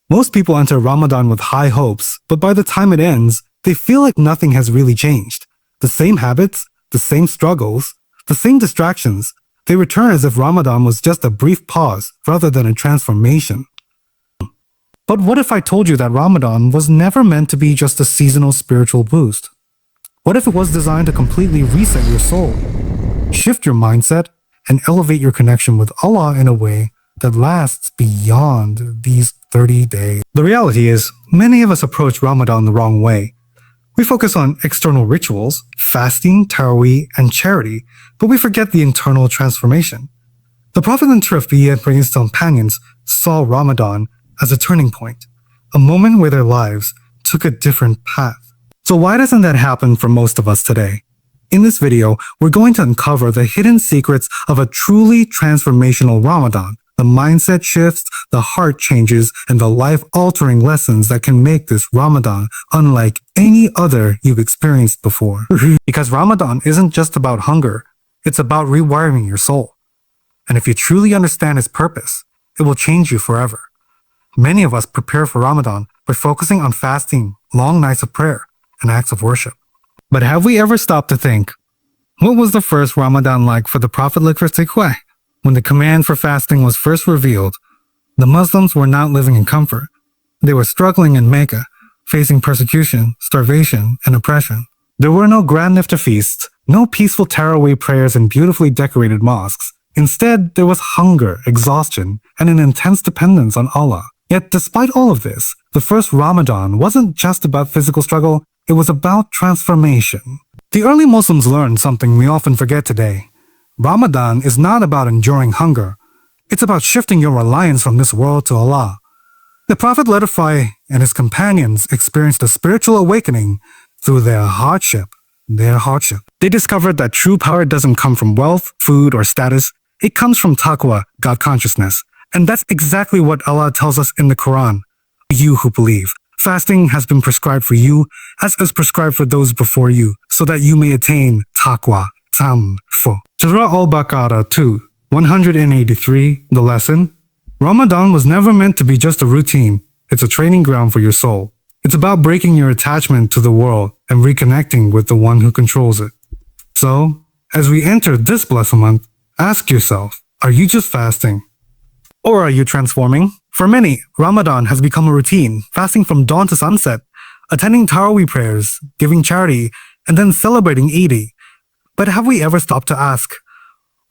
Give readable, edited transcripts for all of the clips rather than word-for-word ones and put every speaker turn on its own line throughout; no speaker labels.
Most people enter Ramadan with high hopes, but by the time it ends, they feel like nothing has really changed. The same habits, the same struggles, the same distractions. They return as if Ramadan was just a brief pause rather than a transformation. But what if I told you that Ramadan was never meant to be just a seasonal spiritual boost? What if it was designed to completely reset your soul, shift your mindset, and elevate your connection with Allah in a way that lasts beyond these 30 days? The reality is, many of us approach Ramadan the wrong way. We focus on external rituals, fasting, taraweeh, and charity, but we forget the internal transformation. The Prophet and his companions saw Ramadan as a turning point, a moment where their lives took a different path. So why doesn't that happen for most of us today? In this video, we're going to uncover the hidden secrets of a truly transformational Ramadan, the mindset shifts, the heart changes, and the life-altering lessons that can make this Ramadan unlike any other you've experienced before. Because Ramadan isn't just about hunger, it's about rewiring your soul. And if you truly understand its purpose, it will change you forever. Many of us prepare for Ramadan by focusing on fasting, long nights of prayer, and acts of worship. But have we ever stopped to think, what was the first Ramadan like for the Prophet? When the command for fasting was first revealed, the Muslims were not living in comfort. They were struggling in Mecca, facing persecution, starvation, and oppression. There were no grand iftar feasts, no peaceful taraweeh prayers in beautifully decorated mosques. Instead, there was hunger, exhaustion, and an intense dependence on Allah. Yet despite all of this, the first Ramadan wasn't just about physical struggle, it was about transformation. The early Muslims learned something we often forget today. Ramadan is not about enduring hunger. It's about shifting your reliance from this world to Allah. The Prophet and his companions experienced a spiritual awakening through their hardship. They discovered that true power doesn't come from wealth, food, or status. It comes from taqwa, God consciousness. And that's exactly what Allah tells us in the Quran. You who believe. Fasting has been prescribed for you, as is prescribed for those before you, so that you may attain taqwa, Surah Al-Baqarah 2, 183, the lesson. Ramadan was never meant to be just a routine. It's a training ground for your soul. It's about breaking your attachment to the world and reconnecting with the one who controls it. So, as we enter this blessed month, ask yourself, are you just fasting? Or are you transforming? For many, Ramadan has become a routine, fasting from dawn to sunset, attending Taraweeh prayers, giving charity, and then celebrating Eid. But have we ever stopped to ask,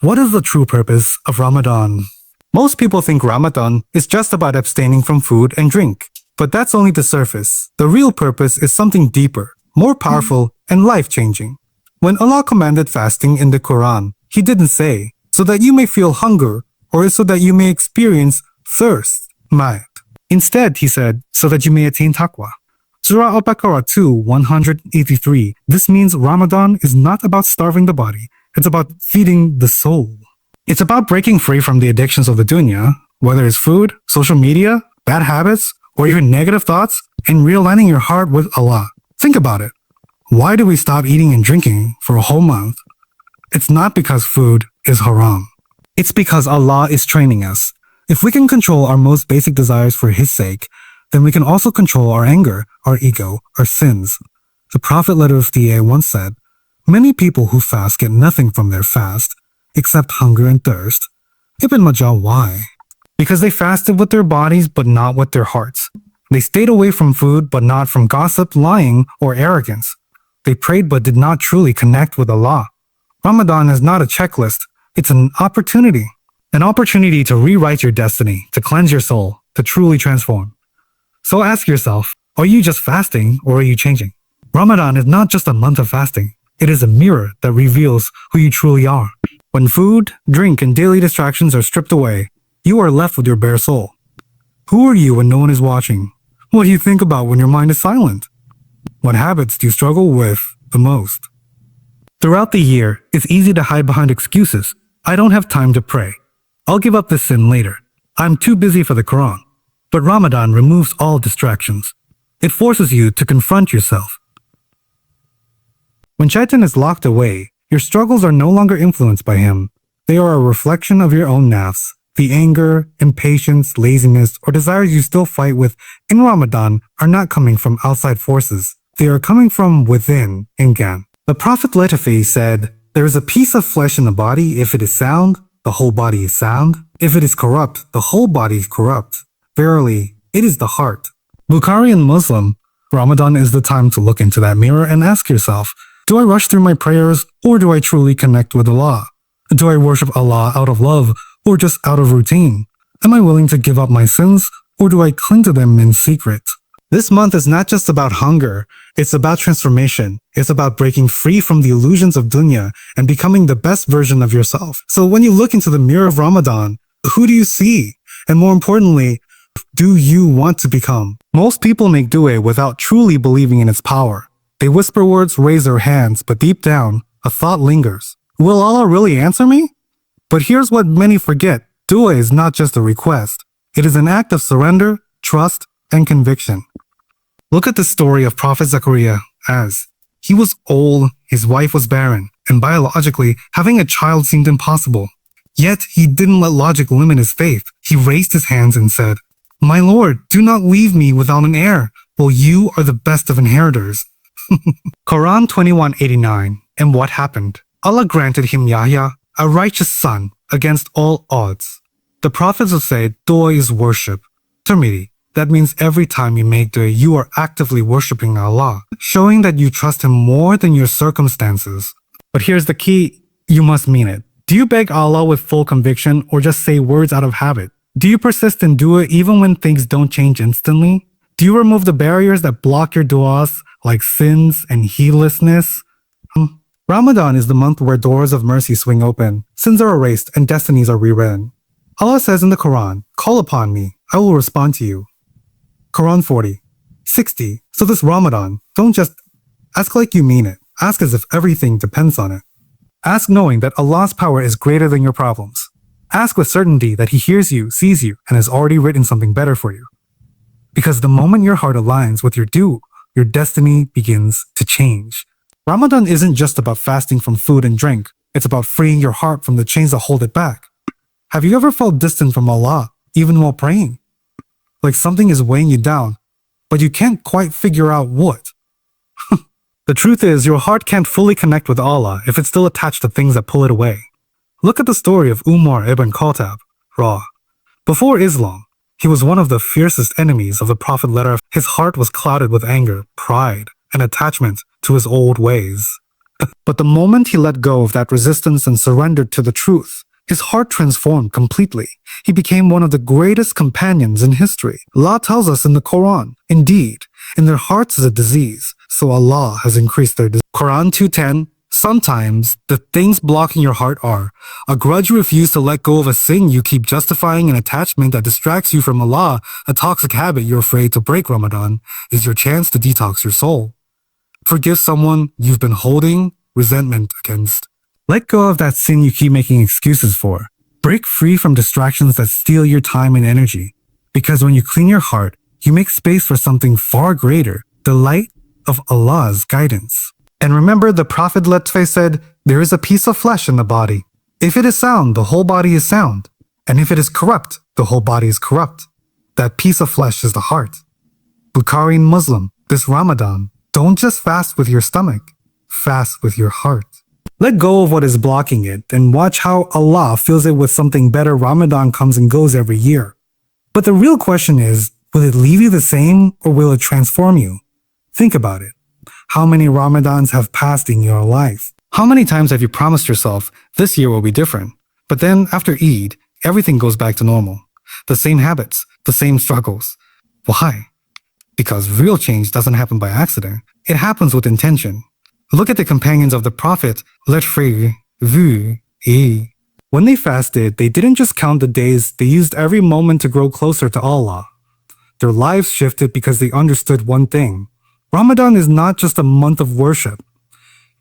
what is the true purpose of Ramadan? Most people think Ramadan is just about abstaining from food and drink. But that's only the surface. The real purpose is something deeper, more powerful, and life-changing. When Allah commanded fasting in the Quran, He didn't say, so that you may feel hunger, or so that you may experience thirst, ma'at. Instead, He said, so that you may attain taqwa. Surah Al-Baqarah 2, 183. This means Ramadan is not about starving the body. It's about feeding the soul. It's about breaking free from the addictions of the dunya, whether it's food, social media, bad habits, or even negative thoughts, and realigning your heart with Allah. Think about it. Why do we stop eating and drinking for a whole month? It's not because food is haram. It's because Allah is training us. If we can control our most basic desires for His sake, then we can also control our anger, our ego, our sins. The Prophet once said, many people who fast get nothing from their fast, except hunger and thirst. Ibn Majah, why? Because they fasted with their bodies but not with their hearts. They stayed away from food but not from gossip, lying, or arrogance. They prayed but did not truly connect with Allah. Ramadan is not a checklist, it's an opportunity. An opportunity to rewrite your destiny, to cleanse your soul, to truly transform. So ask yourself, are you just fasting or are you changing? Ramadan is not just a month of fasting, it is a mirror that reveals who you truly are. When food, drink, and daily distractions are stripped away, you are left with your bare soul. Who are you when no one is watching? What do you think about when your mind is silent? What habits do you struggle with the most? Throughout the year, it's easy to hide behind excuses. I don't have time to pray. I'll give up this sin later. I'm too busy for the Quran. But Ramadan removes all distractions. It forces you to confront yourself. When shaitan is locked away, your struggles are no longer influenced by him. They are a reflection of your own nafs, The anger, impatience, laziness, or desires you still fight with in Ramadan are not coming from outside forces. They are coming from within, Ingan. The Prophet Letafi said, "There is a piece of flesh in the body. If it is sound, the whole body is sound. If it is corrupt, the whole body is corrupt. Verily, it is the heart." Bukhari and Muslim, Ramadan is the time to look into that mirror and ask yourself, do I rush through my prayers or do I truly connect with Allah? Do I worship Allah out of love or just out of routine? Am I willing to give up my sins or do I cling to them in secret? This month is not just about hunger, it's about transformation. It's about breaking free from the illusions of dunya and becoming the best version of yourself. So when you look into the mirror of Ramadan, who do you see? And more importantly, do you want to become? Most people make dua without truly believing in its power. They whisper words, raise their hands, but deep down, a thought lingers. Will Allah really answer me? But here's what many forget. Dua is not just a request. It is an act of surrender, trust, and conviction. Look at the story of Prophet Zechariah as he was old, his wife was barren, and biologically, having a child seemed impossible. Yet he didn't let logic limit his faith. He raised his hands and said, "My Lord, do not leave me without an heir, for you are the best of inheritors." Quran 21:89. And what happened? Allah granted him Yahya, a righteous son, against all odds. The prophets will say, dua is worship. Tirmidhi. That means every time you make dua, you are actively worshipping Allah, showing that you trust Him more than your circumstances. But here's the key, you must mean it. Do you beg Allah with full conviction or just say words out of habit? Do you persist in dua even when things don't change instantly? Do you remove the barriers that block your duas, like sins and heedlessness? Ramadan is the month where doors of mercy swing open, sins are erased, and destinies are rewritten. Allah says in the Quran, "Call upon me, I will respond to you." Quran 40:60. So this Ramadan, don't just ask like you mean it. Ask as if everything depends on it. Ask knowing that Allah's power is greater than your problems. Ask with certainty that He hears you, sees you, and has already written something better for you. Because the moment your heart aligns with your due, your destiny begins to change. Ramadan isn't just about fasting from food and drink. It's about freeing your heart from the chains that hold it back. Have you ever felt distant from Allah, even while praying? Like something is weighing you down, but you can't quite figure out what. The truth is, your heart can't fully connect with Allah if it's still attached to things that pull it away. Look at the story of Umar ibn Khattab, Ra. Before Islam, he was one of the fiercest enemies of the Prophet. His heart was clouded with anger, pride, and attachment to his old ways. But the moment he let go of that resistance and surrendered to the truth, his heart transformed completely. He became one of the greatest companions in history. Allah tells us in the Quran, indeed, in their hearts is a disease, so Allah has increased their disease. Quran 2:10. Sometimes the things blocking your heart are a grudge you refuse to let go of, a sin you keep justifying, an attachment that distracts you from Allah, a toxic habit you're afraid to break. Ramadan is your chance to detox your soul. Forgive someone you've been holding resentment against. Let go of that sin you keep making excuses for. Break free from distractions that steal your time and energy. Because when you clean your heart, you make space for something far greater, the light of Allah's guidance. And remember, the Prophet Letfe said, there is a piece of flesh in the body. If it is sound, the whole body is sound. And if it is corrupt, the whole body is corrupt. That piece of flesh is the heart. Bukhari and Muslim, this Ramadan, don't just fast with your stomach, fast with your heart. Let go of what is blocking it and watch how Allah fills it with something better. Ramadan comes and goes every year. But the real question is, will it leave you the same or will it transform you? Think about it. How many Ramadans have passed in your life? How many times have you promised yourself, this year will be different? But then after Eid, everything goes back to normal. The same habits, the same struggles. Why? Because real change doesn't happen by accident. It happens with intention. Look at the companions of the Prophet, when they fasted, they didn't just count the days, they used every moment to grow closer to Allah. Their lives shifted because they understood one thing. Ramadan is not just a month of worship.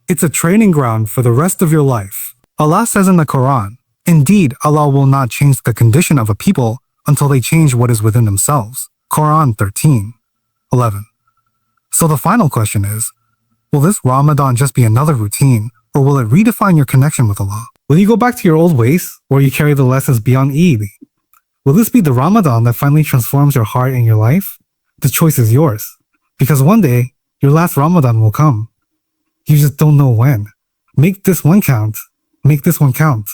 It's a training ground for the rest of your life. Allah says in the Quran, indeed, Allah will not change the condition of a people until they change what is within themselves. Quran 13:11. So the final question is, will this Ramadan just be another routine, or will it redefine your connection with Allah? Will you go back to your old ways, or you carry the lessons beyond Eid? Will this be the Ramadan that finally transforms your heart and your life? The choice is yours. Because one day, your last Ramadan will come. You just don't know when. Make this one count. Make this one count.